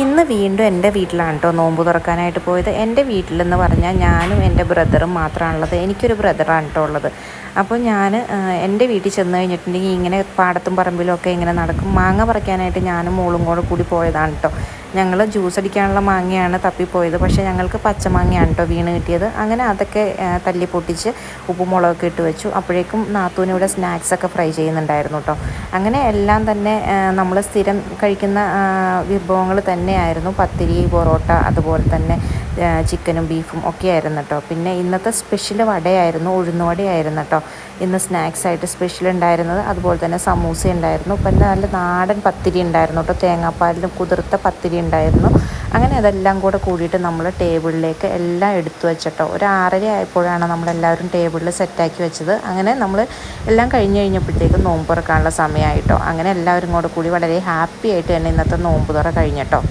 ഇന്ന് വീണ്ടും എൻ്റെ വീട്ടിലാണ് കേട്ടോ നോമ്പ് തുറക്കാനായിട്ട് പോയത്. എൻ്റെ വീട്ടിലെന്ന് പറഞ്ഞാൽ ഞാനും എൻ്റെ ബ്രദറും മാത്രമാണുള്ളത്. എനിക്കൊരു ബ്രദറാണ് കേട്ടോ ഉള്ളത്. അപ്പോൾ ഞാൻ എൻ്റെ വീട്ടിൽ ചെന്ന് കഴിഞ്ഞിട്ടുണ്ടെങ്കിൽ ഇങ്ങനെ പാടത്തും പറമ്പിലും ഒക്കെ ഇങ്ങനെ നടക്കും. മാങ്ങ പറിക്കാനായിട്ട് ഞാനും മോളും കൂടി പോയതാണ് കേട്ടോ. ഞങ്ങൾ ജ്യൂസ് അടിക്കാനുള്ള മാങ്ങയാണ് തപ്പിപ്പോയത്. പക്ഷേ ഞങ്ങൾക്ക് പച്ചമാങ്ങയാണ് കേട്ടോ വീണ് കിട്ടിയത്. അങ്ങനെ അതൊക്കെ തല്ലി പൊട്ടിച്ച് ഉപ്പും മുളകൊക്കെ ഇട്ട് വെച്ചു. അപ്പോഴേക്കും നാത്തൂനിവിടെ സ്നാക്സൊക്കെ ഫ്രൈ ചെയ്യുന്നുണ്ടായിരുന്നു കേട്ടോ. അങ്ങനെ എല്ലാം തന്നെ നമ്മൾ സ്ഥിരം കഴിക്കുന്ന വിഭവങ്ങൾ തന്നെയായിരുന്നു. പത്തിരി, പൊറോട്ട, അതുപോലെ തന്നെ ചിക്കനും ബീഫും ഒക്കെ ആയിരുന്നു കേട്ടോ. പിന്നെ ഇന്നത്തെ സ്പെഷ്യൽ വടയായിരുന്നു, ഉഴുന്നുവടയായിരുന്നു കേട്ടോ ഇന്ന് സ്നാക്സായിട്ട് സ്പെഷ്യൽ ഉണ്ടായിരുന്നത്. അതുപോലെ തന്നെ സമൂസ ഉണ്ടായിരുന്നു. പിന്നെ നല്ല നാടൻ പത്തിരി ഉണ്ടായിരുന്നു കേട്ടോ, തേങ്ങാപ്പാലിലും കുതിർത്ത പത്തിരി ഉണ്ടായിരുന്നു. അങ്ങനെ അതെല്ലാം കൂടിയിട്ട് നമ്മൾ ടേബിളിലേക്ക് എല്ലാം എടുത്തു വെച്ചിട്ടോ. ഒരു 6:30 ആയപ്പോഴാണ് നമ്മളെല്ലാവരും ടേബിളിൽ സെറ്റാക്കി വെച്ചത്. അങ്ങനെ നമ്മൾ എല്ലാം കഴിഞ്ഞപ്പോഴത്തേക്കും നോമ്പ് തുറക്കാനുള്ള സമയമായിട്ടോ. അങ്ങനെ എല്ലാവരും കൂടി വളരെ ഹാപ്പി ആയിട്ട് തന്നെ ഇന്നത്തെ നോമ്പ് തുറ കഴിഞ്ഞിട്ടോ.